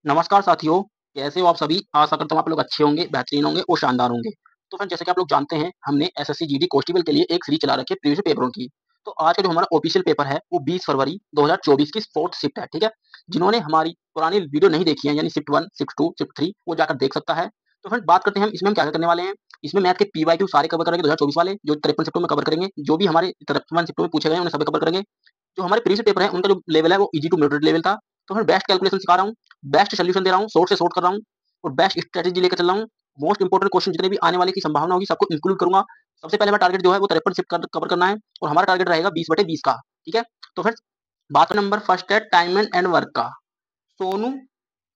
नमस्कार साथियों, कैसे हो आप सभी? आशा करता हूँ आप लोग अच्छे होंगे, बेहतरीन होंगे और शानदार होंगे। तो फ्रेंड्स जैसे कि आप लोग जानते हैं, हमने एसएससी जीडी कॉन्स्टेबल के लिए एक सीरीज चला रखी है प्रीवियस पेपरों की। तो आज का जो हमारा ऑफिशियल पेपर है, वो 20 फरवरी 2024 की 4th शिफ्ट है, ठीक है? जिन्होंने हमारी पुरानी वीडियो नहीं देखी है, यानी शिफ्ट 1, शिफ्ट 2, शिफ्ट 3 वो जाकर देख सकता है। तो फ्रेंड्स बात करते हैं हम इसमें हम क्या-क्या करने वाले हैं। इसमें मैथ के पीवाईक्यू सारे कवर करेंगे 2024 वाले, जो 53 शिफ्टों में कवर करेंगे। जो भी हमारे 53 शिफ्टों में पूछे गए हैं, उन्हें सभी कवर करेंगे। जो हमारे प्रीवियस पेपर है, उनका जो लेवल है वो ईजी टू मॉडरेट लेवल था। तो मैं बेस्ट कैलकुलेशन सिखा रहा हूँ, बेस्ट सॉल्यूशन दे रहा हूँ, शॉर्ट से शॉर्ट कर रहा हूँ और बेस्ट स्ट्रेटजी लेकर चल रहा हूँ। मोस्ट इंपोर्टेंट क्वेश्चन जितने भी आने वाले की संभावना होगी सबको इंक्लूड करूंगा। सबसे पहले हमारा टारगेट जो है वो 53 शिफ्ट कवर करना है और हमारा टारगेट रहेगा 20/20 का, ठीक है? तो फिर बात नंबर फर्स्ट है टाइम एंड वर्क का। सोनू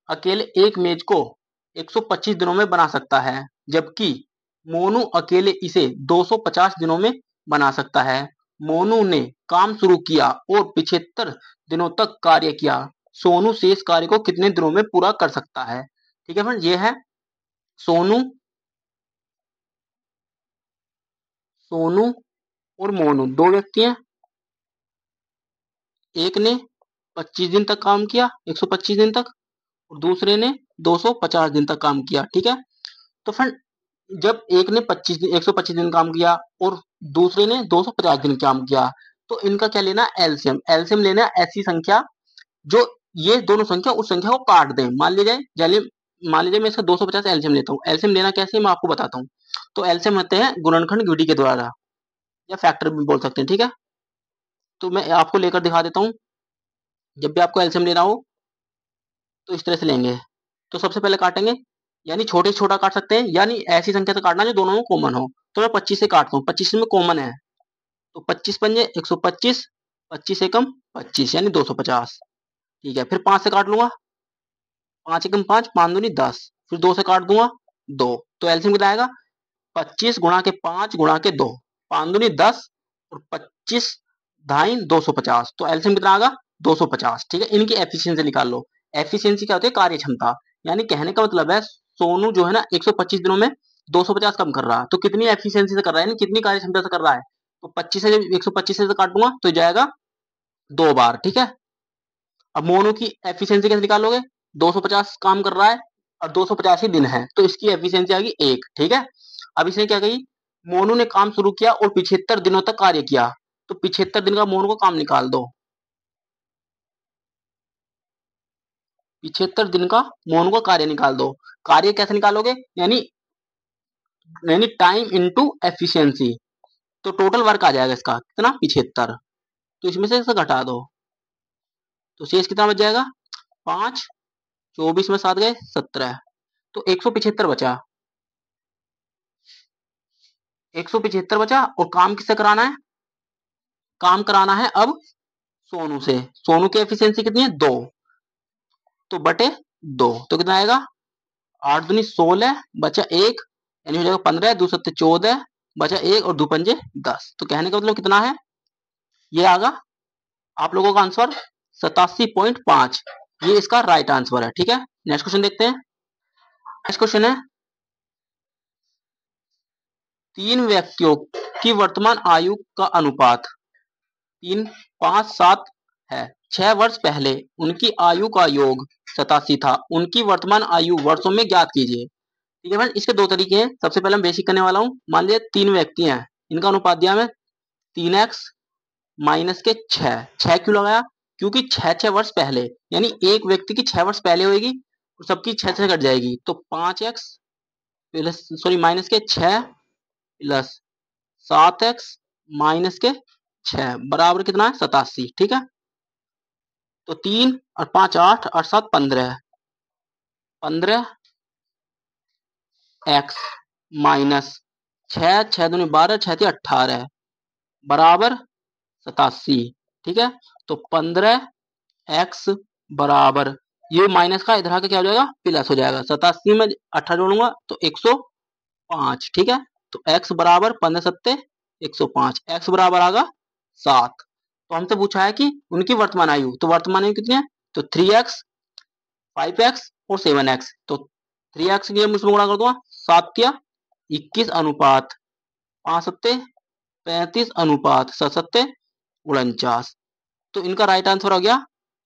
अकेले एक मेज को 125 दिनों में बना सकता है, जबकि मोनू अकेले इसे 250 दिनों में बना सकता है। मोनू ने काम शुरू किया और 75 दिनों तक कार्य किया। सोनू शेष कार्य को कितने दिनों में पूरा कर सकता है? ठीक है फ्रेंड, ये है सोनू सोनू और मोनू, दो व्यक्ति हैं। एक ने 25 दिन तक काम किया, 125 दिन तक, और दूसरे ने 250 दिन तक काम किया, ठीक है? तो फ्रेंड जब एक ने 25 दिन 125 दिन काम किया और दूसरे ने 250 दिन काम किया, तो इनका क्या लेना है? एलसीएम। एलसीएम लेना है ऐसी संख्या जो ये दोनों संख्या उस संख्या को काट दें। मान लीजिए मैं इसका 250 एलसीएम लेता हूँ। एलसीएम लेना कैसे मैं आपको बताता हूँ। तो एलसीएम होते हैं गुणनखंड विधि के द्वारा, या फैक्टर भी बोल सकते हैं, ठीक है? तो मैं आपको लेकर दिखा देता हूँ। जब भी आपको एलसीएम लेना हो तो इस तरह से लेंगे। तो सबसे पहले काटेंगे, यानी छोटे से छोटा काट सकते हैं, यानी ऐसी संख्या से काटना जो दोनों में कॉमन हो। तो मैं 25 से काटता हूँ, 25 में कॉमन है, तो 25 पंजे 125, 25 एकम 25 यानी 250, ठीक है? फिर 5 से काट लूंगा, 5 एकम 5, 5 दूनी 10, फिर 2 से काट दूंगा 2। तो एलसीएम कितना आएगा? 25 गुणा के 5 गुणा के 2, 5 दूनी 10 और 25 धाइन 250। तो एलसीएम कितना आएगा? 250, ठीक है? इनकी एफिशिएंसी निकाल लो। एफिशिएंसी क्या होती है? कार्य क्षमता। यानी कहने का मतलब है सोनू जो है ना 125 दिनों में 250 कम कर रहा है, तो कितनी एफिशिएंसी से कर रहा है, यानी कितनी कार्य क्षमता से कर रहा है? तो 25 से जब 125 से काटूंगा तो जाएगा 2 बार, ठीक है? अब मोनू की एफिशिएंसी कैसे निकालोगे? 250 काम कर रहा है और 250 ही दिन है, तो इसकी एफिशिएंसी आ गई 1, ठीक है? अब इसने क्या कही? मोनू ने काम शुरू किया और 75 दिनों तक कार्य किया, तो 75 दिन का मोनू को काम निकाल दो। 75 दिन का मोनू का कार्य निकाल दो। कार्य कैसे निकालोगे? यानी टाइम इनटू एफिशिएंसी। तो टोटल वर्क आ जाएगा इसका कितना? 75। तो इसमें से इसे घटा दो, तो शेष कितना बच जाएगा? 5, 24 में 7 गए 17, तो 175 बचा। 175 बचा और काम किससे कराना है? काम कराना है अब सोनू से। सोनू की एफिशिएंसी कितनी है? 2, तो बटे 2, तो कितना आएगा? 8 दूनी 16, बचा 1, यानी हो जाएगा 15, दो सत्ते 14, बचा 1 और दो पंजे 10। तो कहने का मतलब कितना है? ये आगा आप लोगों का आंसर 87.5। ये इसका राइट आंसर है, ठीक है? नेक्स्ट क्वेश्चन देखते हैं। नेक्स्ट क्वेश्चन है, तीन व्यक्तियों की वर्तमान आयु का अनुपात 3, 5, 7 है। 6 वर्ष पहले उनकी आयु का योग 87 था। उनकी वर्तमान आयु वर्षों में ज्ञात कीजिए। ठीक है फ्रेंड, इसके दो तरीके हैं। सबसे पहले मैं बेसिक करने वाला हूँ। मान लीजिए 3 व्यक्ति हैं, इनका अनुपात दिया हमें 3x माइनस के 6। 6 क्यों लगाया? क्योंकि 6 वर्ष पहले, यानी एक व्यक्ति की 6 वर्ष पहले होगी और सबकी 6 से कट जाएगी, तो 5x प्लस सॉरी माइनस के 6 प्लस 7x माइनस के 6 बराबर कितना है? 87, ठीक है? तो 3 और 5 8 और 7 15, 15x माइनस 6, 6 दूनी 12, 6 थी 18 बराबर 87, ठीक है? तो 15x बराबर, ये माइनस का इधर आके क्या हो जाएगा? प्लस हो जाएगा। 87 में 18 जोड़ूंगा तो 105, ठीक है? तो x बराबर 15 सत्ते 105, x बराबर आगा 7। तो हमसे पूछा है कि उनकी वर्तमान आयु, तो वर्तमान आयु कितनी है? तो 3x 5x और 7x। तो 3x की हम इसमें गुणा कर दूंगा, 7 किया 21 अनुपात 5 सत्ते 35 अनुपात 7 सत्ते 49। तो इनका राइट आंसर हो गया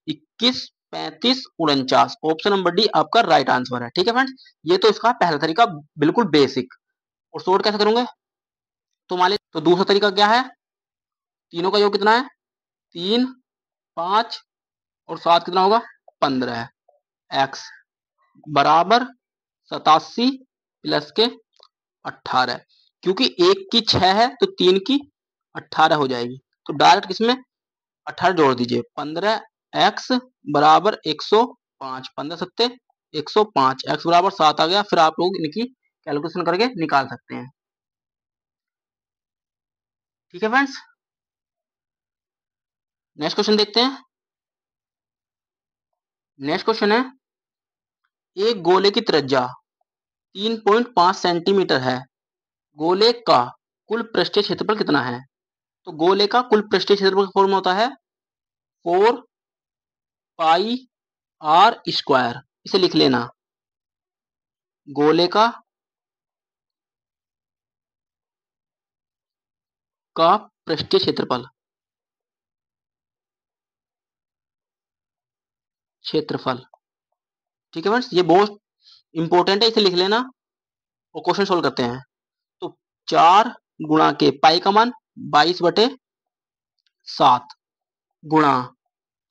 21 35 49। ऑप्शन नंबर डी आपका राइट आंसर है। ठीक है फ्रेंड्स, ये तो इसका पहला तरीका बिल्कुल बेसिक। और सोल्व कैसे करोगे? तो मान लीजिए, तो दूसरा तरीका क्या है? तीनों का योग कितना है? 3 5 और 7 कितना होगा? 15 है। एक्स बराबर 87 प्लस के 18। क्योंकि एक की 6 है तो 3 की 18 हो जाएगी, तो डायरेक्ट किसमें 18 जोड़ दीजिए। 15 एक्स बराबर 105। 15 सत्ते 105, एक्स बराबर 7 आ गया। फिर आप लोग इनकी कैलकुलेशन करके निकाल सकते हैं। ठीक है फ्रेंड्स, नेक्स्ट क्वेश्चन देखते हैं। नेक्स्ट क्वेश्चन है, एक गोले की त्रिज्या 3.5 सेंटीमीटर है, गोले का कुल पृष्ठीय क्षेत्रफल कितना है? तो गोले का कुल पृष्ठीय क्षेत्रफल का फॉर्मूला होता है 4 पाई आर स्क्वायर। इसे लिख लेना, गोले का पृष्ठीय क्षेत्रफल ठीक है फ्रेंड्स, ये बहुत इंपॉर्टेंट है, इसे लिख लेना और क्वेश्चन सोल्व करते हैं। तो 4 गुणा के पाई का मान 22/7 गुणा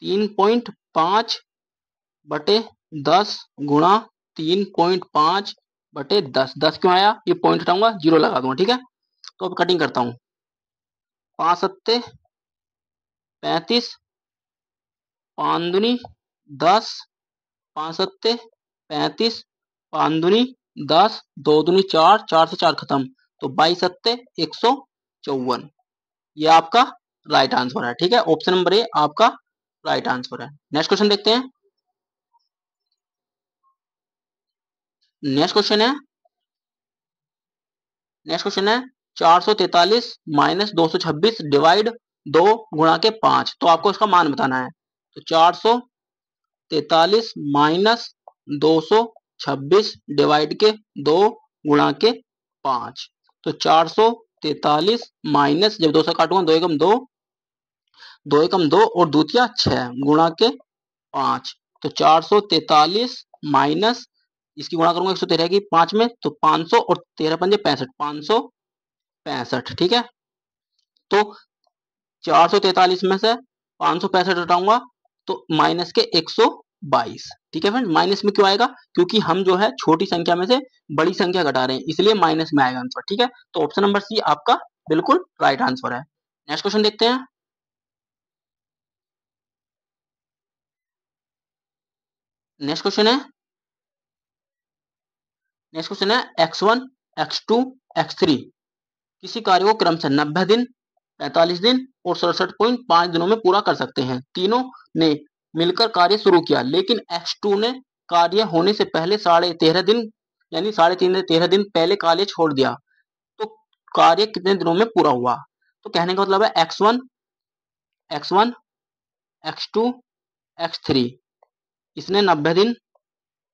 3.5 बटे 10 गुणा 3.5 बटे 10। 10 क्यों आया? ये पॉइंट हटाऊंगा, 0 लगा दूंगा। ठीक है, तो अब कटिंग करता हूं। 5 सत्ते 35, 5 दूनी 10, 5 सत्ते 35, 5 दूनी 10, 2 दूनी 4, 4 से 4 खत्म, तो 22 सत्ते 154। ये आपका राइट आंसर है। ठीक है, ऑप्शन नंबर ए आपका राइट आंसर है। नेक्स्ट क्वेश्चन देखते हैं। नेक्स्ट क्वेश्चन है नेक्स्ट क्वेश्चन है 443 माइनस 226 डिवाइड 2 गुणा के 5। तो आपको इसका मान बताना है। तो 443 माइनस 226 डिवाइड के 2 गुणा के 5। तो 443 माइनस, जब 2 से काटूंगा 2 एकम 2, 2 एकम 2 और दूतिया 6 गुणा के 5। तो 443 माइनस, इसकी गुणा करूंगा 113 की 5 में, तो 500 और 13 पंजे 65, 565। ठीक है, तो 443 में से 565 हटाऊंगा तो माइनस के 122। ठीक है फ्रेंड, माइनस में क्यों आएगा? क्योंकि हम जो है छोटी संख्या में से बड़ी संख्या घटा रहे हैं, इसलिए माइनस में आएगा आंसर। ठीक है, तो ऑप्शन नंबर सी आपका बिल्कुल राइट आंसर है। नेक्स्ट क्वेश्चन देखते हैं। नेक्स्ट क्वेश्चन है x1 x2 x3 किसी कार्य को क्रमशः 90 दिन, 45 दिन और 67.5 दिनों में पूरा कर सकते हैं। तीनों ने मिलकर कार्य शुरू किया, लेकिन x2 ने कार्य होने से पहले 13.5 दिन, यानी 13.5 दिन पहले कार्य छोड़ दिया। तो कार्य कितने दिनों में पूरा हुआ? तो कहने का मतलब है x1 x2 x3, इसने 90 दिन,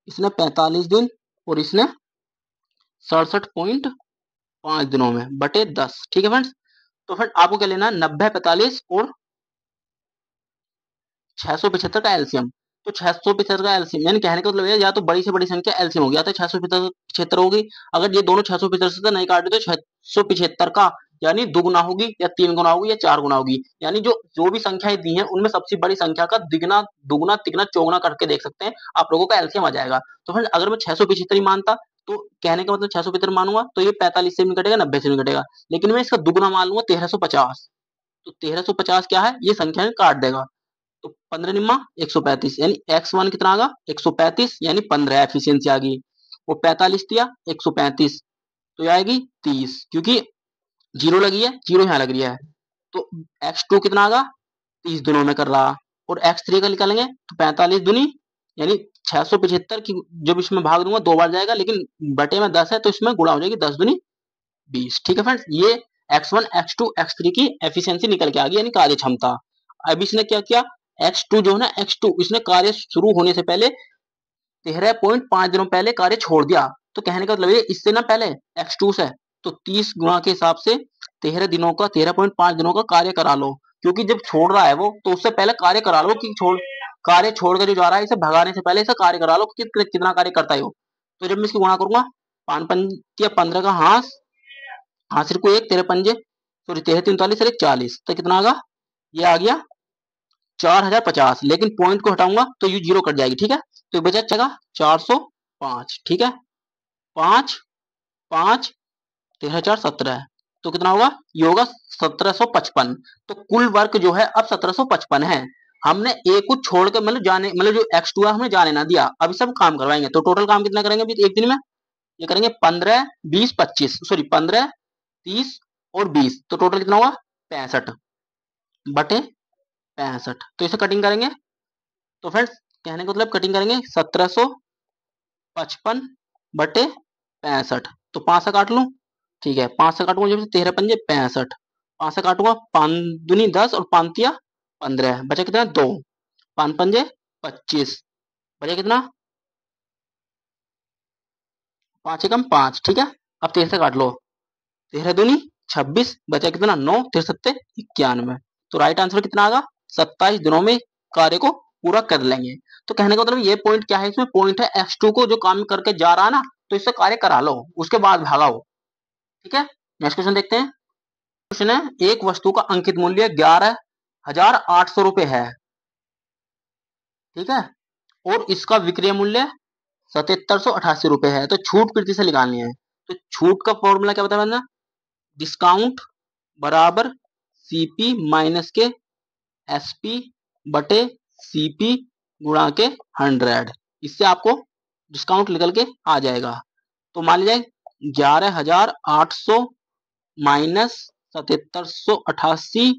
इसने 45 दिन और इसने 67.5 दिनों में बटे 10। ठीक है फ्रेंड्स, तो फ्रेंड आपको क्या लेना है? 90, 45 और 675 का एलसीएम। तो 675 का एलसीएम, यानी कहने का मतलब है या तो बड़ी से बड़ी संख्या एलसीएम होगी, या तो 675 होगी। अगर ये दोनों 675 से नहीं काटे तो 675 का यानी दुगुना होगी या 3 गुना होगी या 4 गुना होगी। यानी जो भी संख्याएं दी हैं उनमें सबसे बड़ी संख्या का दिगना, दुगुना, तिगुना, चौगुना करके देख सकते हैं, आप लोगों का एलसीएम आ जाएगा। तो फ्रेंड अगर मैं 675 ही मानता, तो कहने का मतलब 675 मानूंगा तो ये 45 से भी कटेगा, 90 से भी कटेगा। लेकिन मैं इसका दुगुना मान लूंगा 1350, तो 1350 क्या है? ये संख्या काट देगा। तो 15 निम्मा 135, यानी x1 कितना आगा? 135, यानी 15 एफिशिएंसी आ गई। वो 45 दिया 135, तो ये आएगी 30, क्योंकि जीरो लगी है, जीरो यहाँ लग रही है। तो x2 कितना आगा? 30 दिनों में कर रहा। और x3 का निकालेंगे तो 45 दुनी, यानी 675 की जब इसमें भाग दूंगा 2 बार जाएगा, लेकिन बटे में 10 है तो इसमें गुणा हो जाएगी, 10 दुनी 20। ठीक है फ्रेंड्स, ये x1 x2 x3 की एफिशिएंसी निकल के आ गई, यानी कार्य क्षमता। अब इसने क्या किया? x2 जो है ना, x2 इसने कार्य शुरू होने से पहले 13.5 दिनों पहले कार्य छोड़ दिया। तो कहने का मतलब ये इससे ना पहले x2 से, तो 30 गुणा के हिसाब से 13 दिनों का, 13.5 दिनों का कार्य करा लो। क्योंकि जब छोड़ रहा है वो, तो उससे पहले कार्य करा लो कि छोड़ कार्य छोड़कर जो जा रहा है इसे भगाने से पहले इसे कार्य करा लो कि कितना कार्य करता है वो। तो जब मैं इसकी गुणा करूंगा, 5 पंजे 15 का हाथ, हासिर को 1, तेरे पंजे सॉरी 13 3 39 और 1 40, तो कितना आगा, ये आ गया 4050। लेकिन पॉइंट को हटाऊंगा तो यू जीरो कट जाएगी, ठीक है। तो बचा चला 405, ठीक है। 5 5 13 4 17, तो कितना होगा, ये होगा 1755। तो कुल वर्क जो है अब 1755 है। हमने ए को छोड़ के मतलब जो x2 है हमने जाने ना दिया, अभी सब काम करवाएंगे। तो टोटल काम कितना करेंगे अभी एक दिन में, ये करेंगे 15 20 25 सॉरी 15 30 और 20, तो टोटल कितना हुआ 65 बटे 65। तो इसे कटिंग करेंगे, तो फ्रेंड्स कहने का मतलब कटिंग करेंगे 1755 बटे 65। तो 5 से काट लूं, ठीक है। 5 से काटूंगा जब 13 पंजे 65, 5 से काटूंगा 5 दूनी 10 और 5 तिया 15, बचा कितना 2, 5 पंजे 25, बचा कितना 5 एकम 5, ठीक है। अब 13 से काट लो, 13 दूनी 26, बचा कितना 9, 13 सत्ते 91। तो राइट आंसर कितना आएगा, 27 दिनों में कार्य को पूरा कर लेंगे। तो कहने का मतलब ये पॉइंट क्या है, इसमें पॉइंट है x2 को जो काम करके जा रहा है ना, तो इससे कार्य करा लो, उसके बाद भागाओ, ठीक है। नेक्स्ट क्वेश्चन देखते हैं। क्वेश्चन है, एक वस्तु का अंकित मूल्य 11,800 रुपए है, ठीक है, और इसका विक्रय मूल्य 7788 रुपए है। तो छूट कितनी से निकालनी है। तो छूट का फॉर्मूला क्या बता ना, डिस्काउंट बराबर सीपी माइनस के एसपी बटे सीपी गुणा के 100। इससे आपको डिस्काउंट निकल के आ जाएगा। तो मान लीजिए 11,800 माइनस 7788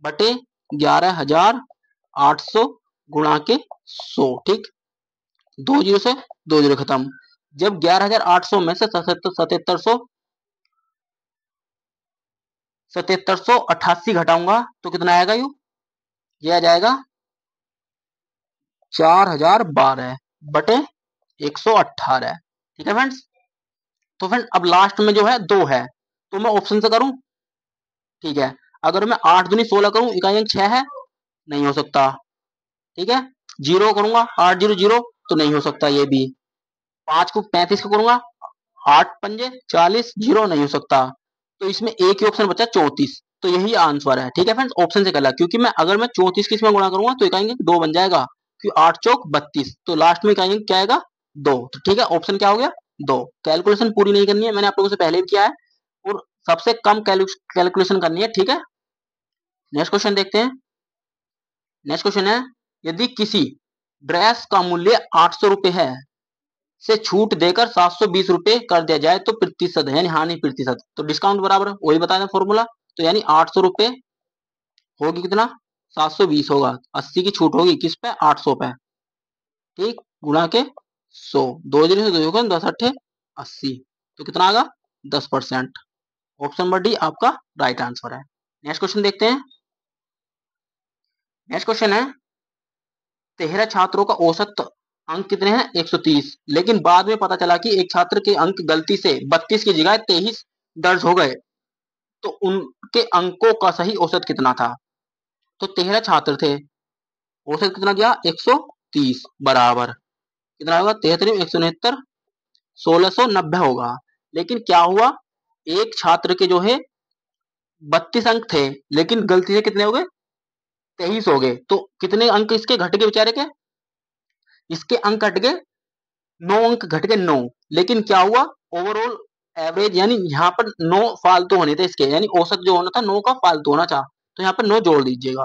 बटे 11,800 गुणा के 100, ठीक। 2 जीरो से 2 जीरो खत्म। जब 11,800 में से 7788 घटाऊंगा तो कितना आएगा, ये आ जाएगा 4012 बटे 118, ठीक है फ्रेंड्स। तो फ्रेंड अब लास्ट में जो है 2 है, तो मैं ऑप्शन से करूं, ठीक है। अगर मैं 8 दूनी 16 करूं, इकाई अंक 6 है, नहीं हो सकता, ठीक है। 0 करूंगा 8 0 0, तो नहीं हो सकता ये भी। 5 को 35 को करूंगा, 8 पंजे 40, 0 नहीं हो सकता। तो इसमें एक ही ऑप्शन बचा 34, तो यही आंसर है, ठीक है फ्रेंड्स। ऑप्शन से करा, क्योंकि मैं अगर मैं 34 की इसमें गुणा करूंगा तो इकाई अंक 2 बन जाएगा, क्योंकि 8 चौक 32, तो लास्ट में इकाई अंक क्या आएगा 2, तो ठीक है ऑप्शन क्या हो गया 2। कैलकुलेशन पूरी नहीं करनी है, मैंने आप लोगों से पहले भी किया है, और सबसे कम कैलकुलेशन करनी है, ठीक है। नेक्स्ट क्वेश्चन देखते हैं। नेक्स्ट क्वेश्चन है, यदि किसी ड्रेस का मूल्य 800 रुपए है से छूट देकर 720 रुपए कर दिया जाए तो प्रतिशत है, यानी हानि प्रतिशत। तो डिस्काउंट बराबर वही बताया फॉर्मूला, तो यानी 800 रुपए होगी कितना 720 होगा, 80 की छूट होगी किस पे 800 पे, ठीक, गुणा के 100, 2 से 2 10 अट्ठे 80, तो कितना आएगा 10%। ऑप्शन नंबर डी आपका राइट आंसर है। नेक्स्ट क्वेश्चन देखते हैं। नेक्स्ट क्वेश्चन है, 13 छात्रों का औसत अंक कितने हैं 130, लेकिन बाद में पता चला कि एक छात्र के अंक गलती से 32 की जगह 23 दर्ज हो गए, तो उनके अंकों का सही औसत कितना था। तो 13 छात्र थे, औसत कितना गया 130 बराबर कितना होगा 13 169 1690 होगा। लेकिन क्या हुआ, एक छात्र के जो है 32 अंक थे, लेकिन गलती से कितने हो गए 23 हो गए, तो कितने अंक इसके घट गए बेचारे के, इसके अंक घट गए 9 अंक घट गए 9। लेकिन क्या हुआ, ओवरऑल एवरेज यानी यहाँ पर 9 फालतू होने थे इसके, यानी औसत जो होना था 9 का फालतू होना था, तो यहाँ पर 9 जोड़ दीजिएगा,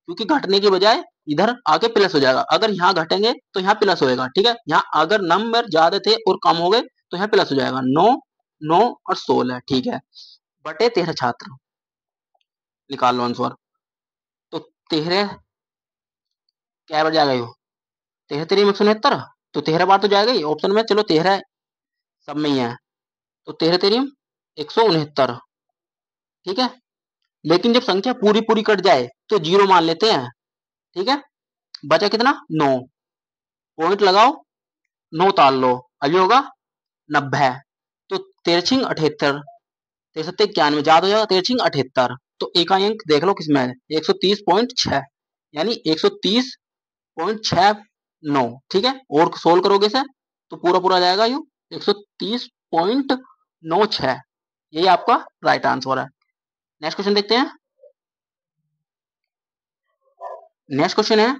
क्योंकि घटने की बजाय इधर आके प्लस हो जाएगा। अगर यहाँ घटेंगे तो यहाँ प्लस होएगा, ठीक है। यहाँ अगर नंबर ज्यादा थे और कम हो गए तो यहाँ प्लस हो जाएगा, 9 9 और 16, ठीक है, बटे 13 छात्र निकाल लो आंसर। तो 13 क्या बार जाएगा, यो 13 3 169, तो 13 बार तो जाएगा ही ऑप्शन में, चलो 13 सब में ही है, तो 13 तेरी 169, ठीक है। लेकिन जब संख्या पूरी पूरी कट जाए तो जीरो मान लेते हैं, ठीक है। बचा कितना 9, पॉइंट लगाओ 9 ताल लो, अभी होगा 90, तो 13 78 63 91 ज्यादा हो जाएगा 13 78, तो इकाई अंक देख लो किसमें है 130.6, यानी 130 0.69, ठीक है। और सोल्व करोगे इसे तो पूरा पूरा आ जाएगा यू 130.96, यही आपका राइट आंसर है। नेक्स्ट क्वेश्चन देखते हैं। नेक्स्ट क्वेश्चन है,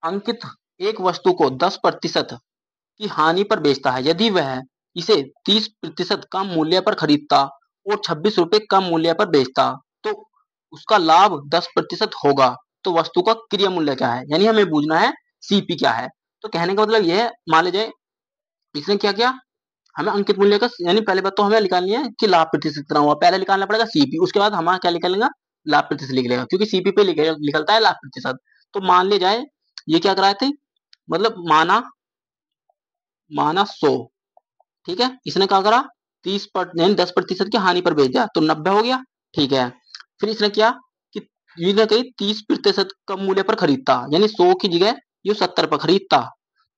अंकित एक वस्तु को 10% की हानि पर बेचता है। यदि वह इसे 30% कम मूल्य पर खरीदता और 26 रुपए कम मूल्य पर बेचता तो उसका लाभ 10% होगा। तो वस्तु का क्रय मूल्य क्या है, यानी हमें पूछना है सीपी क्या है। तो कहने का मतलब यह है, मान लीजिए इसने क्या किया, हमें अंकित मूल्य का यानी पहले बात तो हमें निकालनी है कि लाभ प्रतिशत कितना हुआ, पहले निकालना पड़ेगा सीपी, उसके बाद हमारा क्या निकालेगा, लाभ प्रतिशत लिख लेगा, क्योंकि सीपी पे निकलता है लाभ प्रतिशत। तो मान ले जाए ये क्या कराए थे, मतलब माना माना 100, ठीक है। इसने क्या करा, 10% की हानि पर बेच दिया तो 90 हो गया, ठीक है। फिर इसने क्या कि इसने कही 30% कम मूल्य पर खरीदता, यानी 100 की जगह ये 70 पर खरीदता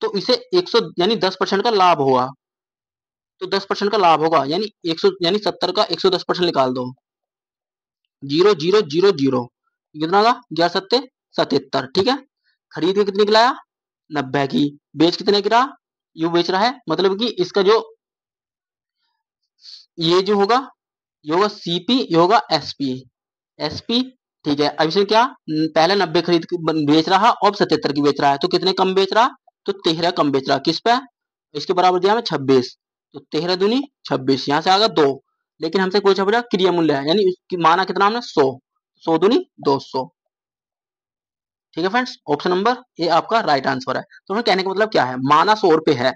तो इसे 100 यानी 10% का लाभ हुआ। तो 10% का लाभ होगा, यानी 100 यानी 70 का 110% निकाल दो, 0,000 कितना का 11,77, ठीक है। खरीद के कितने की लाया, 90 की। बेच कितने की रहा, यू बेच रहा है, मतलब कि इसका जो ये जो होगा ये होगा सीपी, ये होगा एसपी, एसपी, ठीक है। अब इसने क्या, पहले 90 खरीद बेच रहा अब 77 की बेच रहा है, तो कितने कम बेच रहा, तो 13 कम बेच रहा, किस पे, इसके बराबर दिया हमें 26, तो 13 दूनी 26, यहाँ से आ गया 2, लेकिन हमसे कोई छप रहा क्रिया मूल्य है, यानी इसकी माना कितना हमने 100, 100 दूनी 200, ठीक है फ्रेंड्स। ऑप्शन नंबर ए आपका राइट आंसर है। तो हमें कहने का मतलब क्या है, माना 100 रुपए है,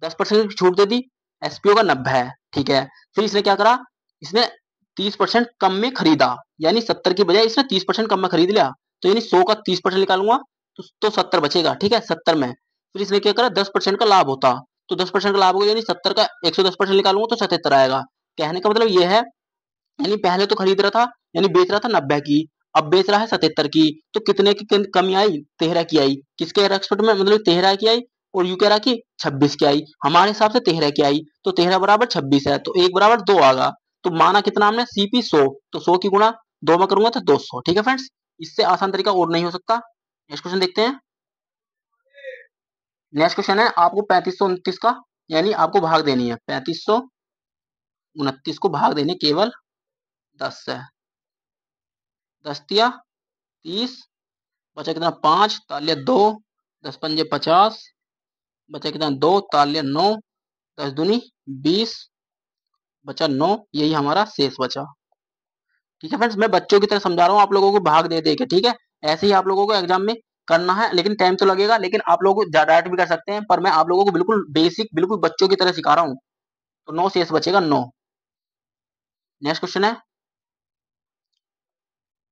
10% की छूट दे दी, एसपीओ का 90 है, ठीक है। फिर इसने क्या करा, इसने 30% कम में खरीदा, यानी 70 की बजाय इसने 30% कम में खरीद लिया, तो यानी 100 का 30% निकालूंगा तो 70 बचेगा, ठीक है, 70 में। फिर इसने क्या करा, 10% का लाभ होता, तो 10% का लाभ होगा, यानी 70 का 110% निकालूंगा तो 77 आएगा। कहने का मतलब ये है, यानी पहले तो खरीद रहा था, यानी बेच रहा था 90 की, अब बेच रहा है 77 की, तो कितने की कमी आई, 13 की आई, किसके रेस्पेक्ट में, मतलब 13 की आई, और यू कह रहा कि 26 की आई, हमारे हिसाब से 13 की आई, तो 13 बराबर 26 है, तो 1 बराबर 2 आगा। तो माना कितना हमने सीपी 100, तो 100 की गुणा 2 में करूंगा तो 200, ठीक है फ्रेंड्स। इससे आसान तरीका और नहीं हो सकता। नेक्स्ट क्वेश्चन देखते हैं। नेक्स्ट क्वेश्चन है, आपको 3529 का, यानी आपको भाग देनी है, 3529 को भाग देनी केवल 10 से, 10 दिया 30, बचा कितना 5, तालिया 2, 10 पंजे 50, बचा कितना 2, तालिया 9, 10 दूनी 20, बचा 9, यही हमारा शेष बचा, ठीक है फ्रेंड्स। मैं बच्चों की तरह समझा रहा हूँ आप लोगों को भाग दे दे के, ठीक है। ऐसे ही आप लोगों को एग्जाम में करना है, लेकिन टाइम तो लगेगा, लेकिन आप लोग डायरेक्ट भी कर सकते हैं, पर मैं आप लोगों को बिल्कुल बेसिक, बिल्कुल बच्चों की तरह सिखा रहा हूँ। तो 9 शेष बचेगा 9। नेक्स्ट क्वेश्चन है,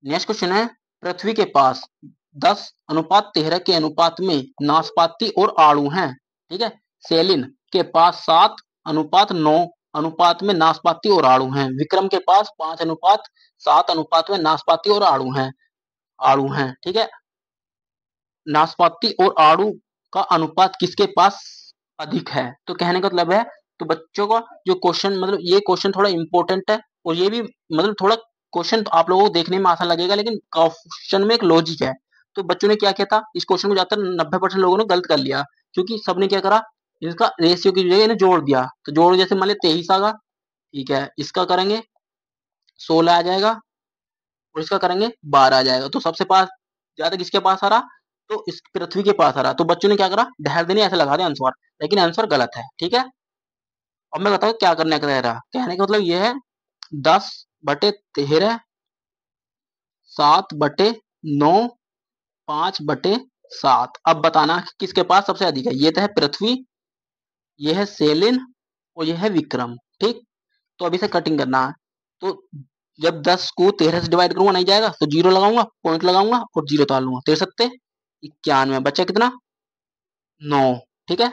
नेक्स्ट क्वेश्चन है, पृथ्वी के पास 10:13 के अनुपात में नाशपाती और आड़ू हैं, ठीक है। सेलिन के पास 7:9 अनुपात में नाशपाती और आड़ू हैं। विक्रम के पास 5:7 अनुपात में नाशपाती और आड़ू हैं, ठीक है। नाशपाती और आड़ू का अनुपात किसके पास अधिक है, तो कहने का मतलब है, तो बच्चों का जो क्वेश्चन, मतलब ये क्वेश्चन थोड़ा इंपॉर्टेंट है, और ये भी मतलब थोड़ा क्वेश्चन तो आप लोगों को देखने में आसान लगेगा, लेकिन क्वेश्चन में एक लॉजिक है। तो बच्चों ने क्या किया था, इस क्वेश्चन को ज्यादातर 90% लोगों ने गलत कर लिया, क्योंकि सबने क्या करा, इसका रेशियो की जगह इन्हें जोड़ दिया, तो जोड़ जैसे मान लिया 23 आगा, ठीक है, इसका करेंगे 16 आ जाएगा, और इसका करेंगे 12 आ जाएगा, तो सबसे पास ज्यादा किसके पास आ रहा, तो इस पृथ्वी के पास आ रहा। तो बच्चों ने क्या करा, ढहर देने ऐसे लगा दिया आंसर, लेकिन आंसर गलत है, ठीक है। अब मैं बताऊँ क्या करने का रहा, कहने का मतलब ये है 10/13, 7/9, 5/7। अब बताना कि किसके पास सबसे अधिक है, ये तो है पृथ्वी, ये है सेलिन, और ये है विक्रम, ठीक। तो अभी से कटिंग करना है, तो जब 10 को 13 से डिवाइड करूंगा नहीं जाएगा, तो जीरो लगाऊंगा, पॉइंट लगाऊंगा और जीरो उतार लूंगा, 93 बच्चा कितना 9, ठीक है।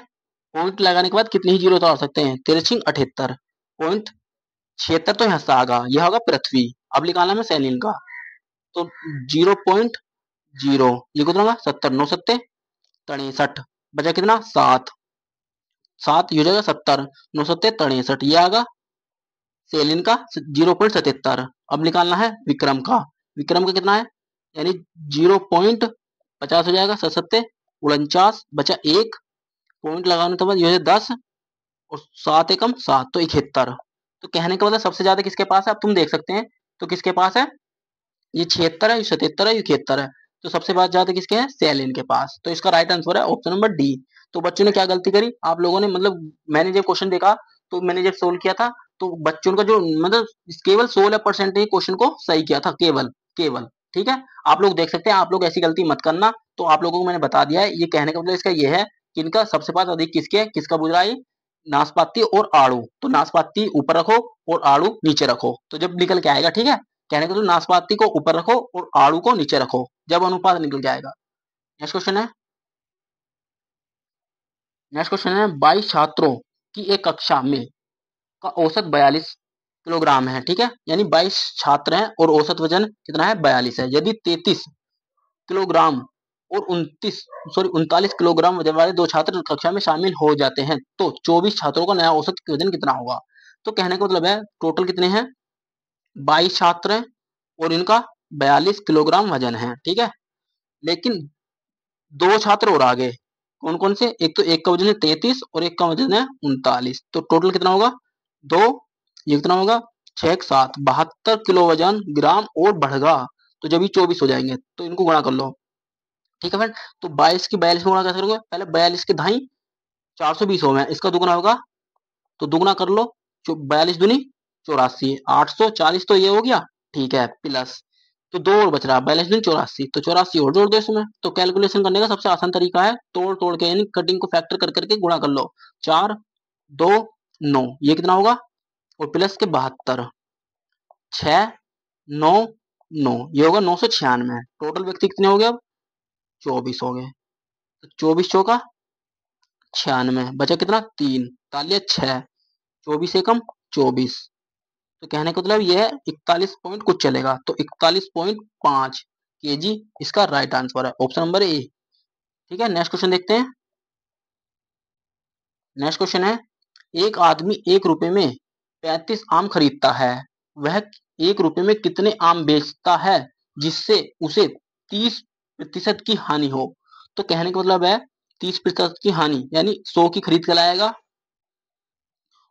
पॉइंट लगाने के बाद कितने ही जीरो उतार सकते हैं, 13 78, पॉइंट 76 तो यहाँ से आगा, यह होगा पृथ्वी। अब निकालना है सैलिन का, तो 0.0, ये कितना होगा 70, 9 सत्ते 63, बचा कितना 7, 7 ये हो जाएगा 70, 9 सत्ते 63, ये आगा सेलिन का 0.77। अब निकालना है विक्रम का, विक्रम का कितना है, यानी 0.0 50 हो जाएगा, 7 बचा 1 पॉइंट लगाने के बाद ये 10 और 7 एकम 7 तो 71। तो कहने का मतलब सबसे ज्यादा किसके पास है, अब तुम देख सकते हैं। तो किसके पास है, ये 76 है, ये 77 है, ये 71 है। तो सबसे बात ज्यादा किसके हैं, सेलिन के पास। तो इसका राइट आंसर है ऑप्शन नंबर डी। तो बच्चों ने क्या गलती करी, आप लोगों ने मतलब मैंने जब क्वेश्चन देखा तो मैंने जब सोल्व किया था तो बच्चों का जो मतलब केवल 16% ही क्वेश्चन को सही किया था, केवल केवल। ठीक है, आप लोग देख सकते हैं, आप लोग ऐसी गलती मत करना। तो आप लोगों को मैंने बता दिया है, ये कहने का मतलब इसका ये है कि इनका सबसे पास अधिक किसके है, किसका बुझ रहा है, नाशपाती और आड़ू। तो नाशपाती ऊपर रखो और आड़ू नीचे रखो, तो जब निकल के आएगा। ठीक है, कहने का तो नाशपाती को ऊपर रखो और आड़ू को नीचे रखो, जब अनुपात निकल जाएगा। नेक्स्ट क्वेश्चन है, नेक्स्ट क्वेश्चन है 22 छात्रों की एक कक्षा में का औसत 42 किलोग्राम है। ठीक है, यानी 22 छात्र हैं और औसत वजन कितना है, 42 है। यदि 33 किलोग्राम और 39 किलोग्राम वजन वाले 2 छात्र कक्षा में शामिल हो जाते हैं तो 24 छात्रों का नया औसत वजन कितना होगा। तो कहने का मतलब है टोटल कितने हैं, 22 छात्र हैं और इनका 42 किलोग्राम वजन है। ठीक है, लेकिन 2 छात्र और आगे, कौन कौन से, एक तो एक का वजन है 33 और एक का वजन है 39। तो टोटल कितना होगा, दो, ये कितना होगा, 6 7 72 किलो वजन ग्राम और बढ़ेगा। तो जब ये 24 हो जाएंगे तो इनको गुणा कर लो। ठीक है फ्रेंड, तो 22 की 42 में गुणा कैसे करोगे, पहले 42 के ढाई 420 हो गए, इसका दुगुना होगा तो दुगुना कर लो। 42 दूनी 84, 840 तो ये हो गया। ठीक है, प्लस तो दो और बच रहा, 42 दूनी 84, तो 84 और जोड़ दो इसमें। तो कैलकुलेशन करने का सबसे आसान तरीका है तोड़ तोड़ के, यानी कटिंग को फैक्टर कर करके गुणा कर लो। 4 2 9, ये कितना होगा, और प्लस के 72, 6 9 9, ये होगा 996। टोटल व्यक्ति कितने हो गए, अब 24 हो गए। तो 24 चौका 96, बचा कितना 3, तालिया 6, 24 एकम 24। तो कहने का मतलब यह है 41 पॉइंट कुछ चलेगा, तो 41.5 केजी इसका राइट आंसर है, ऑप्शन नंबर ए। ठीक है, नेक्स्ट क्वेश्चन देखते हैं। नेक्स्ट क्वेश्चन है, एक आदमी 1 रुपए में 35 आम खरीदता है, वह 1 रुपए में कितने आम बेचता है जिससे उसे 30% की हानि हो। तो कहने का मतलब है 30% की हानि, यानी 100 की खरीद कर लाएगा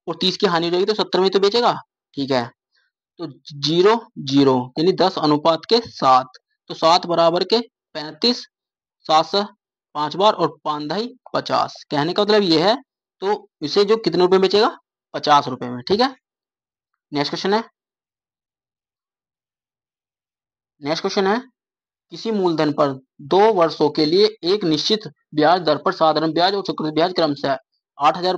और 30 की हानि हो जाएगी तो 70 में तो बेचेगा। ठीक है, तो 0 0 यानी 10 अनुपात के 7, तो 7 बराबर के 35, 7 से 5 बार और 5 दही 50। कहने का मतलब ये है, तो इसे जो कितने रुपए में बेचेगा, 50 रुपए में। ठीक है, नेक्स्ट क्वेश्चन है, नेक्स्ट क्वेश्चन है, किसी मूलधन पर 2 वर्षों के लिए एक निश्चित ब्याज दर पर साधारण ब्याज और चक्रवृद्धि ब्याज क्रमशः 8,000,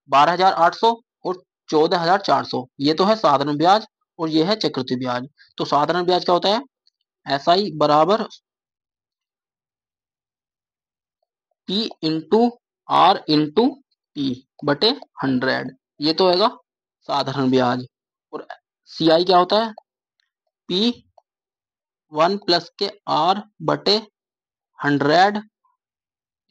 12,800 और 14,400, ये तो है साधारण ब्याज और ये है चक्रवृद्धि ब्याज। तो साधारण ब्याज क्या होता है, SI बराबर P into R into P बटे 100, ये तो होगा साधारण ब्याज। और CI क्या होता है, P1 प्लस के R बटे 100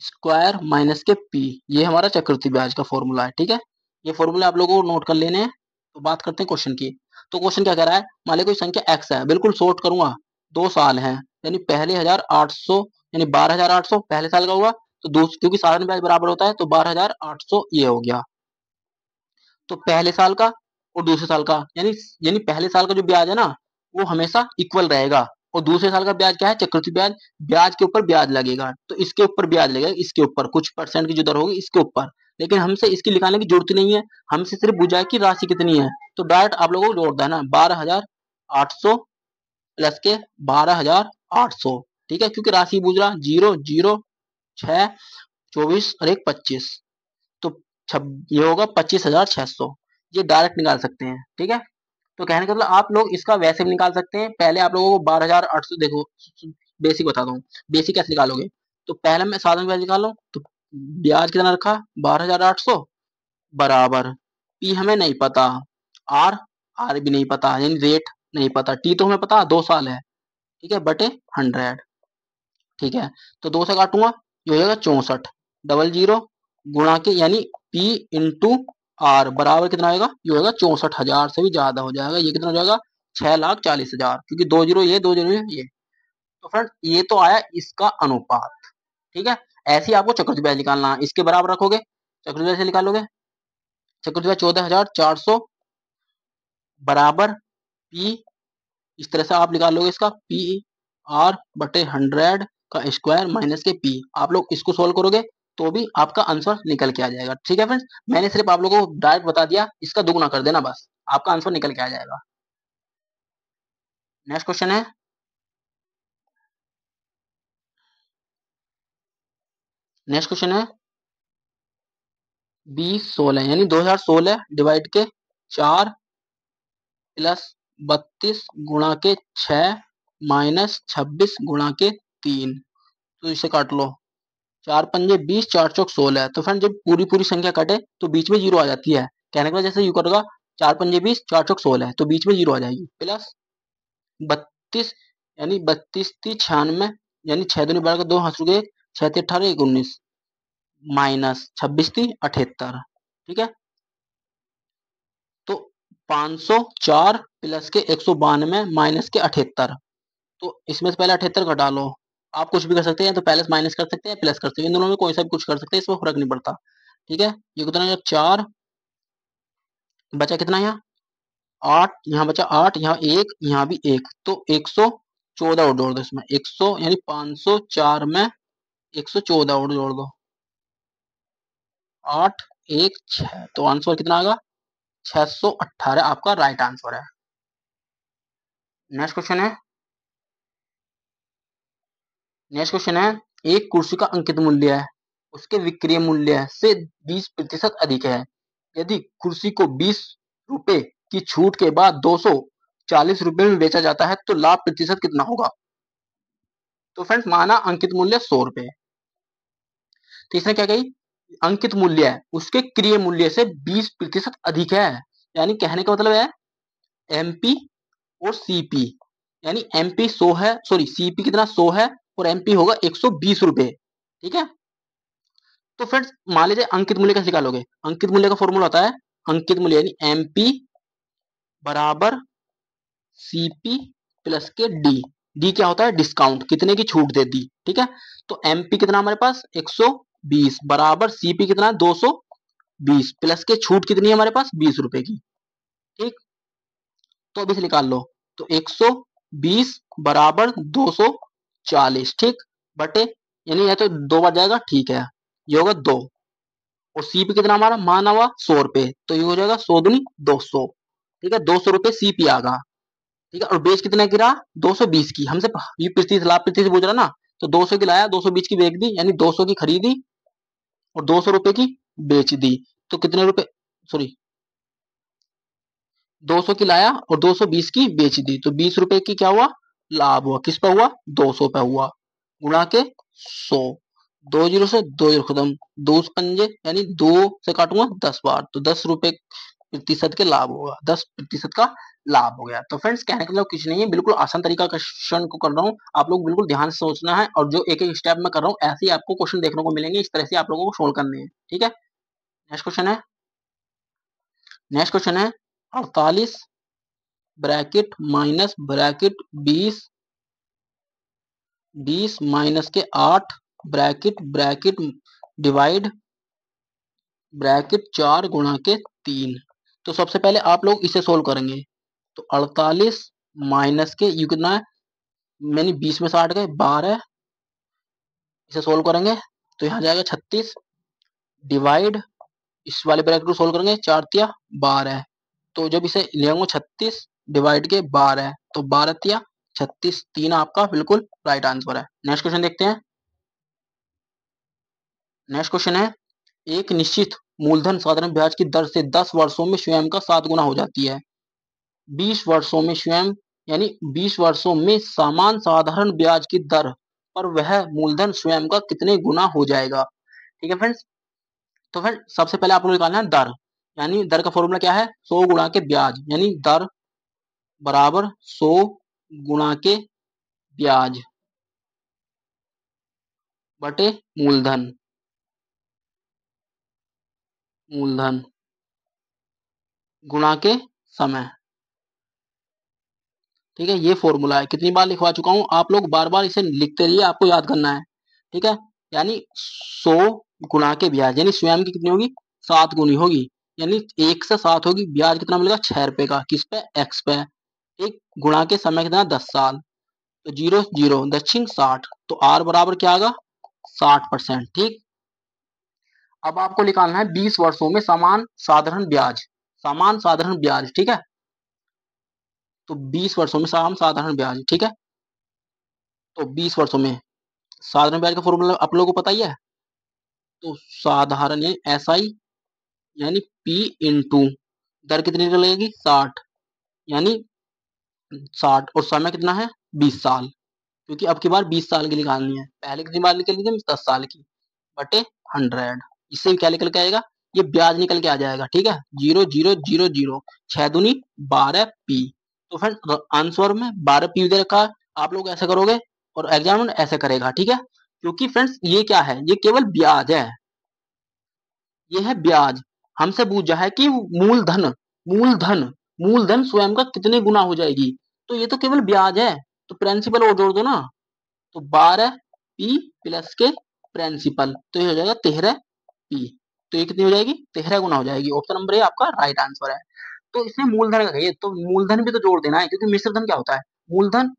स्क्वायर माइनस के P, ये हमारा चक्रवृद्धि ब्याज का फॉर्मूला है। ठीक है, ये फॉर्मूला आप लोगों को नोट कर लेने हैं। तो बात करते हैं क्वेश्चन की। तो क्वेश्चन क्या कह रहा है, मान ली कोई संख्या x है, बिल्कुल शॉर्ट करूंगा, 2 साल है, यानी पहले 1800, यानी 12,800 पहले साल का हुआ। तो दूसरे, क्योंकि साधारण ब्याज बराबर होता है तो 12,800 ये हो गया। तो पहले साल का और दूसरे साल का, यानी यानी पहले साल का जो ब्याज है ना वो हमेशा इक्वल रहेगा, और दूसरे साल का ब्याज क्या है, चक्रवृद्धि ब्याज, ब्याज के ऊपर ब्याज लगेगा। तो इसके ऊपर ब्याज लगेगा, इसके ऊपर कुछ परसेंट की जो दर होगी इसके ऊपर। लेकिन हमसे इसकी निकालने की जरूरत नहीं है, हमसे सिर्फ बुझा की राशि कितनी है। तो डायरेक्ट आप लोगों को जोड़ देना 12,800 प्लस के 12,800। ठीक है, क्योंकि राशि बुझ रहा 0 0 6 24 और एक 25, तो ये होगा 25,600, ये डायरेक्ट निकाल सकते हैं। ठीक है, तो कहने का मतलब आप लोग इसका वैसे भी निकाल सकते हैं। पहले आप लोगों को 12,800, देखो बेसिक बता दूं, बेसिक कैसे निकालोगे। तो पहले मैं साधारण ब्याज निकालो, तो ब्याज कितना रखा 12,800 बराबर, पी हमें नहीं पता, आर आर भी नहीं पता, यानी रेट नहीं पता, टी तो हमें पता 2 साल है। ठीक है, बटे 100। ठीक है, तो 2 से काटूंगा, ये हो जाएगा 64, डबल जीरो गुणा के, यानी P इंटू आर बराबर कितना आएगा, ये होगा 64,000 से भी ज्यादा हो जाएगा। ये कितना हो जाएगा, 6,40,000, क्योंकि 2 जीरो ये 2 जीरो ये। तो फ्रेंड ये तो आया इसका अनुपात, ठीक है। ऐसे ही आपको चक्रवृद्धि ब्याज निकालना है, इसके बराबर रखोगे, चक्रवृद्धि ब्याज से निकालोगे, चक्रवृद्धि ब्याज 14,400 बराबर पी, इस तरह से आप निकाल लोगे इसका पी आर बटे 100 का स्क्वायर माइनस के पी। आप लोग इसको सोल्व करोगे तो भी आपका आंसर निकल के आ जाएगा, ठीक है फ्रेंड्स। मैंने सिर्फ आप लोगों को डायरेक्ट बता दिया, इसका दुगुना कर देना बस, आपका आंसर निकल के आ जाएगा। नेक्स्ट क्वेश्चन है, नेक्स्ट क्वेश्चन है 2016 यानी 2016 डिवाइड के 4 प्लस 32 गुणा के 6 माइनस 26 गुणा के 3। तो इसे काट लो, 4 पंजे 20, 4 चौक 16। तो फ्रेंड जब पूरी पूरी संख्या कटे तो बीच में जीरो आ जाती है, कहने का जैसे यू करोगा 4 पंजे 20, 4 चौक 16 तो बीच में जीरो आ जाएगी, प्लस 32 यानी 32 × 96 यानी 6 दूनी 12 2 हाथ रुके 6 × 18 19 माइनस 26 × 78, ठीक है। तो 504 प्लस के 192 माइनस के 78। तो इसमें से पहले 78 घटा लो, आप कुछ भी कर सकते हैं, तो पहले माइनस कर सकते हैं प्लस कर सकते हैं, इन दोनों में कोई सा भी कुछ कर सकते हैं, इसमें फर्क नहीं पड़ता, ठीक है। ये कितना 4 बचा, कितना यहाँ 8, यहाँ बचा 8, यहाँ 1, यहाँ भी 1, तो 114 और जोड़ दो इसमें, 100 यानी 504 में 114 और जोड़ दो, 8 1 6, तो आंसर कितना आएगा 618 आपका राइट आंसर है। नेक्स्ट क्वेश्चन है, नेक्स्ट क्वेश्चन है, एक कुर्सी का अंकित मूल्य है, उसके विक्रय मूल्य से 20% अधिक है। यदि कुर्सी को 20 रुपए की छूट के बाद 240 रुपए में बेचा जाता है तो लाभ प्रतिशत कितना होगा। तो फ्रेंड्स माना अंकित मूल्य 100 रुपए, तो इसने क्या कही, अंकित मूल्य है उसके क्रय मूल्य से 20% अधिक है, यानी कहने का मतलब है एमपी और सीपी, यानी एमपी 100 है, सॉरी सीपी कितना 100 है और एमपी होगा 120 रुपए, ठीक है। तो फ्रेंड्स मान लीजिए अंकित मूल्य कैसे निकालोगे, अंकित मूल्य का फॉर्मूला होता है अंकित मूल्य यानी एमपी बराबर सीपी प्लस के डी, डी क्या होता है डिस्काउंट, कितने की छूट दे दी, ठीक है। तो एमपी कितना हमारे पास 120 बराबर सीपी कितना 220 प्लस के छूट कितनी है हमारे पास 20 रुपए की, ठीक। तो अभी से निकाल लो, तो 120 बराबर 240, ठीक, बटे यानी या तो 2 बार जाएगा, ठीक है, ये होगा 2, और सीपी कितना हमारा माना हुआ 100 रुपए, तो ये हो जाएगा 100 दूनी 200, ठीक है, 200 रुपए सीपी आगा, ठीक है। और बेच कितना की रहा 220 की, हमसे ये प्रतिशत लाभ प्रतिशत पूछ रहा ना, तो 200 की लाया 220 की बेच दी, यानी 200 की खरीदी और 200 रुपए की बेच दी, तो कितने रुपए, सॉरी 200 की लाया और 220 की बेच दी, तो 20 रुपए की क्या हुआ लाभ हुआ, किस पे हुआ 200 पे हुआ, गुणा के 100, 2 जीरो से 2 जीरो खत्म, 2 पंजे यानी 2 से काटूंगा 10 बार, तो 10 रुपए प्रतिशत के लाभ होगा, 10% का लाभ हो गया। तो फ्रेंड्स कहने का मतलब कुछ नहीं है, बिल्कुल आसान तरीका क्वेश्चन को कर रहा हूँ, आप लोग बिल्कुल ध्यान से सोचना है, और जो एक एक स्टेप में कर रहा हूँ ऐसे ही आपको क्वेश्चन देखने को मिलेंगे, इस तरह से आप लोगों को सोल्व करने हैं, ठीक है। नेक्स्ट क्वेश्चन है, नेक्स्ट क्वेश्चन है 48 ब्रैकेट माइनस ब्रैकेट 20 20 माइनस के 8 ब्रैकेट ब्रैकेट डिवाइड ब्रैकेट 4 गुणा के 3। तो सबसे पहले आप लोग इसे सोल्व करेंगे, तो 48 माइनस के यू कितना है, मैंने 20 में से 8 गए 12, इसे सोल्व करेंगे तो यहाँ जाएगा 36 डिवाइड, इस वाले ब्रैकेट को सोल्व करेंगे 4 तिया 12, तो जब इसे ले आऊंगा 36 डिवाइड के 12, तो 12 तिया 36, 3 आपका बिल्कुल राइट आंसर है। नेक्स्ट क्वेश्चन देखते हैं, नेक्स्ट क्वेश्चन है, एक निश्चित मूलधन साधारण ब्याज की दर से 10 वर्षों में स्वयं का 7 गुना हो जाती है। 20 वर्षों में स्वयं यानी 20 वर्षों में समान साधारण ब्याज की दर पर वह मूलधन स्वयं का कितने गुना हो जाएगा, ठीक है फ्रेंड्स। तो फिर सबसे पहले आपको निकालना है दर, यानी दर का फॉर्मूला क्या है 100 गुणा के ब्याज, यानी दर बराबर 100 गुणा के ब्याज बटे मूलधन, मूलधन गुणा के समय, ठीक है, ये फॉर्मूला है, कितनी बार लिखवा चुका हूँ, आप लोग बार बार इसे लिखते रहिए, आपको याद करना है। ठीक है, यानी 100 गुणा के ब्याज, यानी स्वयं की कितनी होगी, 7 गुनी होगी, यानी 1 से 7 होगी, ब्याज कितना मिलेगा, 6 रुपए का, किस पे, एक्स पे। एक गुणा के समय कितना, 10 साल, तो 0 0 दक्षिण 60, तो आर बराबर क्या आएगा, 60%। ठीक, अब आपको निकालना है 20 वर्षों में समान साधारण ब्याज, समान साधारण ब्याज। ठीक है, तो 20 वर्षों में समान साधारण ब्याज। ठीक है, तो 20 वर्षों में साधारण ब्याज का फॉर्मूला आप लोगों को पता ही है, तो साधारण यानी एसआई यानी पी इंटू दर कितनी लगेगी, 60, यानी 60, और समय कितना है, 20 साल, क्योंकि अब की बार 20 साल की निकालनी है, पहले कितनी बार निकली थी, 10 साल की, बटे 100, इससे क्या निकल के आएगा, ये ब्याज निकल के आ जाएगा। ठीक है, 0 0 0 0, 6 दूनी 12 पी, तो फ्रेंड आंसर में 12 पी दे रखा है, आप लोग ऐसे करोगे और एग्जाम ऐसे करेगा। ठीक है, क्योंकि फ्रेंड्स ये क्या है, ये केवल ब्याज है, ये है ब्याज, हमसे पूछा है कि मूलधन, मूलधन, मूलधन स्वयं का कितने गुना हो जाएगी, तो ये तो केवल ब्याज है, तो प्रिंसिपल और जोड़ दो ना, तो 12 पी प्लस के प्रिंसिपल, तो ये हो जाएगा 13 पी, तो ये कितनी हो जाएगी, 13 गुना हो जाएगी। ऑप्शन नंबर ए आपका राइट आंसर है। तो इसमें मूलधन का है, तो मूलधन भी तो जोड़ देना है, क्योंकि मिश्र धन क्या होता है, मूलधन,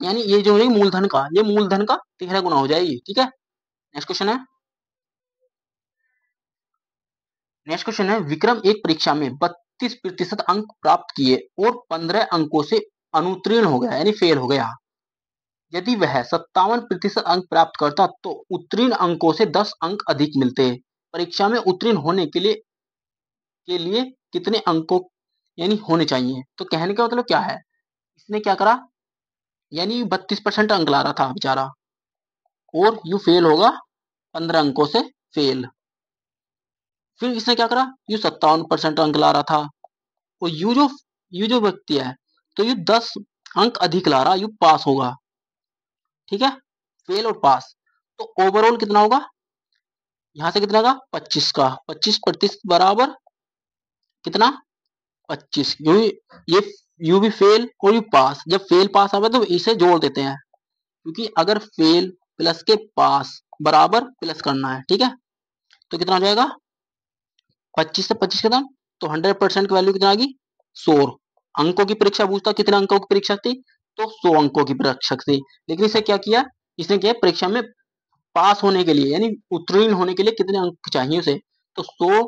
यानी ये जो है मूलधन का, ये मूलधन का 13 गुना हो जाएगी। ठीक है, नेक्स्ट क्वेश्चन है, नेक्स्ट क्वेश्चन है, विक्रम एक परीक्षा में 32% अंक प्राप्त किए और 15 अंकों से अनुत्तीर्ण हो गया, यानी फेल हो गया। यदि वह 57% अंक प्राप्त करता तो उत्तीर्ण अंकों से 10 अंक अधिक मिलते। परीक्षा में उत्तीर्ण होने के लिए कितने अंकों यानी होने चाहिए, तो कहने का मतलब क्या है, इसने क्या करा, यानी 32% अंक ला रहा था बेचारा, और यू फेल होगा 15 अंकों से फेल। फिर इसने क्या करा, यू 57% अंक ला रहा था, और यू जो व्यक्ति है, तो यू 10 अंक अधिक ला रहा, यू पास होगा। ठीक है, फेल और पास, तो ओवरऑल कितना होगा, यहां से कितना का, 25 का, 25% बराबर कितना, 25, ये यू भी फेल और यू पास, जब फेल पास आवे तो इसे जोड़ देते हैं, क्योंकि अगर फेल प्लस के पास बराबर प्लस करना है। ठीक है, तो कितना हो जाएगा, 25 से 25 कितना, तो 100% की वैल्यू कितना आ गई, 100 अंकों की परीक्षा पूछता, कितने अंकों की परीक्षा थी, तो 100 अंकों की परीक्षा थी, लेकिन इसे क्या किया, इसने क्या परीक्षा में पास होने के लिए यानी उत्तीर्ण होने के लिए कितने अंक चाहिए उसे, तो 100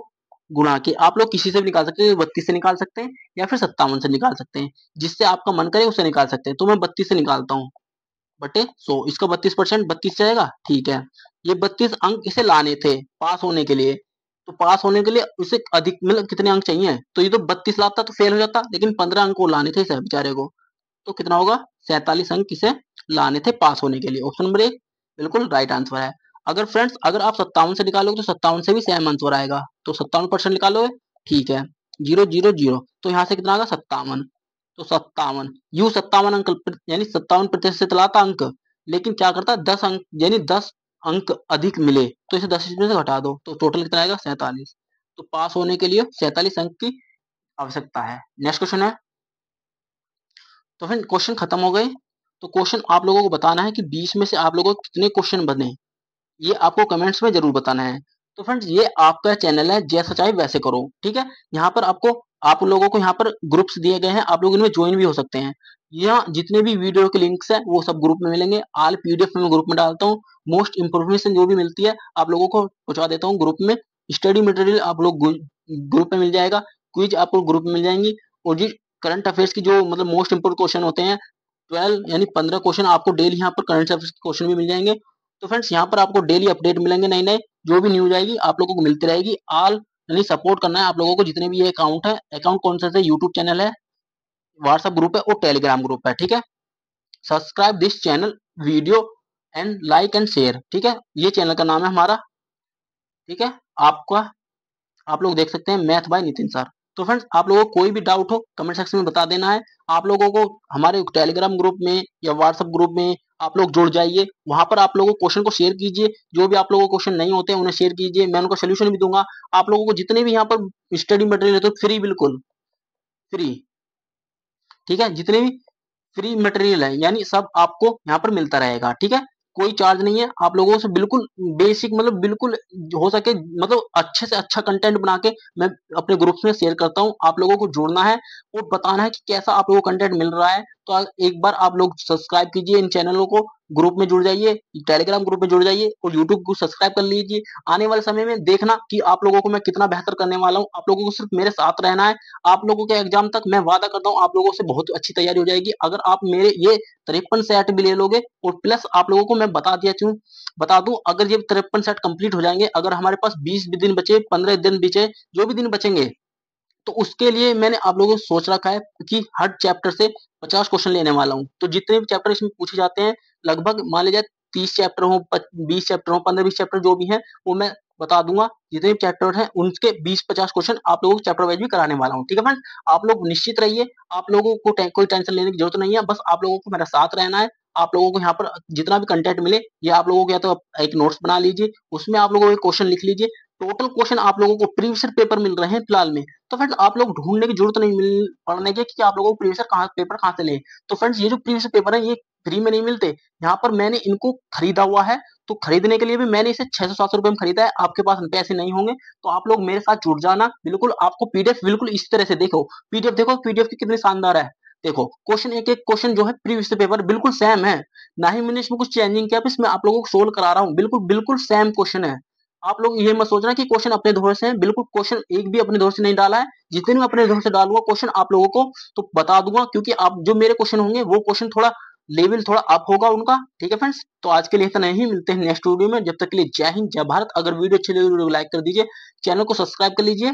गुणा के, आप लोग किसी से भी निकाल सकते हैं, 32 से निकाल सकते हैं या फिर 57 से निकाल सकते हैं, जिससे आपका मन करे उससे निकाल सकते हैं, तो मैं 32 से निकालता हूँ, बटे 100, इसका 32% 32 से आएगा। ठीक है, ये 32 अंक इसे लाने थे पास होने के लिए, तो पास होने के लिए उसे अधिक मतलब कितने अंक चाहिए, तो ये तो 32 लाता तो फेल हो जाता, लेकिन 15 अंक को लाने थे इसे बेचारे को, तो कितना होगा, 47 अंक इसे लाने थे पास होने के लिए। ऑप्शन नंबर एक बिल्कुल राइट आंसर है। अगर फ्रेंड्स अगर आप 57 से निकालोगे तो 57 से भी सेम आंसर आएगा, तो 57% निकालोगे। ठीक है, 0 0 0, तो यहाँ से कितना आएगा, 57, तो 57 यू 57 अंक यानी 57% लाता अंक, लेकिन क्या करता, 10 अंक यानी 10 अंक अधिक मिले, तो इसे 10 में से घटा दो, तो टोटल कितना आएगा, 47, तो पास होने के लिए 47 अंक की आवश्यकता है। नेक्स्ट क्वेश्चन है, तो फिर क्वेश्चन खत्म हो गए, तो क्वेश्चन आप लोगों को बताना है कि 20 में से आप लोगों को कितने क्वेश्चन बने, ये आपको कमेंट्स में जरूर बताना है। तो फ्रेंड्स ये आपका चैनल है जैसा चाहे वैसे करो। ठीक है, यहाँ पर आप लोगों को यहाँ पर ग्रुप्स दिए गए हैं, आप लोग इनमें ज्वाइन भी हो सकते हैं, यहाँ जितने भी वीडियो के लिंक्स हैं वो सब ग्रुप में मिलेंगे, ऑल पीडीएफ में ग्रुप में डालता हूँ, मोस्ट इंफॉर्मेशन जो भी मिलती है आप लोगों को पहुंचा देता हूँ ग्रुप में, स्टडी मटेरियल आप लोग ग्रुप में मिल जाएगा, क्विज आपको ग्रुप में मिल जाएंगी, और जी करंट अफेयर्स की जो मतलब मोस्ट इंपोर्टेंट क्वेश्चन होते हैं 12 यानी 15 क्वेश्चन आपको डेली यहाँ पर करंट अफेयर्स के क्वेश्चन भी मिल जाएंगे। तो फ्रेंड्स यहाँ पर आपको डेली अपडेट मिलेंगे, नए नए जो भी न्यूज आएगी आप लोगों को मिलती रहेगी। ऑल यानी सपोर्ट करना है आप लोगों को, जितने भी ये अकाउंट है, अकाउंट कौन सा है, यूट्यूब चैनल है, व्हाट्सएप ग्रुप है और टेलीग्राम ग्रुप है। ठीक है, subscribe this channel video and like and share. ठीक है, ये चैनल का नाम है हमारा। ठीक है, आपका आप लोग देख सकते हैं मैथ बाय नितिन सर। तो फ्रेंड्स आप लोगों को कोई भी डाउट हो कमेंट सेक्शन में बता देना है, आप लोगों को हमारे टेलीग्राम ग्रुप में या व्हाट्सएप ग्रुप में आप लोग जुड़ जाइए, वहां पर आप लोगों को क्वेश्चन को शेयर कीजिए, जो भी आप लोगों को क्वेश्चन नहीं होते हैं उन्हें शेयर कीजिए, मैं उनका सोल्यूशन भी दूंगा। आप लोगों को जितने भी यहाँ पर स्टडी मटेरियल है तो फ्री, बिल्कुल फ्री। ठीक है, जितने भी फ्री मटेरियल है, यानी सब आपको यहाँ पर मिलता रहेगा, ठीक है। कोई चार्ज नहीं है, आप लोगों से बिल्कुल बेसिक मतलब बिल्कुल हो सके मतलब अच्छे से अच्छा कंटेंट बना के मैं अपने ग्रुप्स में शेयर करता हूँ। आप लोगों को जुड़ना है और बताना है कि कैसा आप लोगों को कंटेंट मिल रहा है। तो एक बार आप लोग सब्सक्राइब कीजिए इन चैनलों को, ग्रुप में जुड़ जाइए, टेलीग्राम ग्रुप में जुड़ जाइए और यूट्यूब को सब्सक्राइब कर लीजिए। आने वाले समय में देखना कि आप लोगों को मैं कितना बेहतर करने वाला हूँ। आप लोगों को सिर्फ मेरे साथ रहना है। आप लोगों के एग्जाम तक मैं वादा करता हूँ आप लोगों से बहुत अच्छी तैयारी हो जाएगी अगर आप मेरे ये 53 सेट भी ले लोगे। और प्लस आप लोगों को मैं बता दूं, अगर ये 53 सेट कंप्लीट हो जाएंगे, अगर हमारे पास 20 दिन बचे, 15 दिन बचे, जो भी दिन बचेंगे, तो उसके लिए मैंने आप लोगों को सोच रखा है कि हर चैप्टर से 50 क्वेश्चन लेने वाला हूँ। तो जितने भी चैप्टर इसमें पूछे जाते हैं, लगभग मान लीजिए 30 चैप्टर हो, 20 चैप्टर हो, 15-20 चैप्टर जो भी हैं, वो मैं बता दूंगा। जितने भी चैप्टर हैं उनके 20-50 क्वेश्चन आप लोगों को चैप्टर वाइज भी कराने वाला हूँ, ठीक है फ्रेंड्स। आप लोग निश्चित रहिए, आप लोगों को कोई टेंशन लेने की जरूरत नहीं है, बस आप लोगों को मेरा साथ रहना है। आप लोगों को यहाँ पर जितना भी कंटेंट मिले, ये आप लोगों को या तो एक नोट्स बना लीजिए, उसमें आप लोगों को क्वेश्चन लिख लीजिए। टोटल क्वेश्चन आप लोगों को प्रीवियस पेपर मिल रहे हैं फिलहाल में। तो फ्रेंड्स आप लोग ढूंढने की जरूरत नहीं मिल पड़ने की कि आप लोगों को प्रीवियस पेपर कहाँ से लें। तो फ्रेंड्स ये जो प्रीवियस पेपर है ये फ्री में नहीं मिलते, यहाँ पर मैंने इनको खरीदा हुआ है। तो खरीदने के लिए भी मैंने इसे 600-700 रुपए में खरीदा है। आपके पास पैसे नहीं होंगे तो आप लोग मेरे साथ जुड़ जाना। बिल्कुल आपको पीडीएफ बिल्कुल इस तरह से देखो, पीडीएफ देखो, पीडीएफ की कितनी शानदार है। देखो क्वेश्चन, एक एक क्वेश्चन जो है प्रीवियस पेपर बिल्कुल सेम है, ना ही मैंने इसमें कुछ चेंजिंग किया। इसमें आप लोगों को सोल्व करा रहा हूँ, बिल्कुल बिल्कुल सेम क्वेश्चन है। आप लोग ये मत सोचना कि क्वेश्चन अपने धोर से है, बिल्कुल क्वेश्चन एक भी अपने धोर से नहीं डाला है। जितने भी अपने धोर से डालूंगा क्वेश्चन आप लोगों को तो बता दूंगा, क्योंकि आप जो मेरे क्वेश्चन होंगे वो क्वेश्चन थोड़ा लेवल थोड़ा अप होगा उनका, ठीक है फ्रेंड्स। तो आज के लिए इतना ही, मिलते हैं नेक्स्ट वीडियो में। जब तक के लिए जय हिंद, जय भारत। अगर वीडियो अच्छी लगी वीडियो को लाइक कर दीजिए, चैनल को सब्सक्राइब कर लीजिए।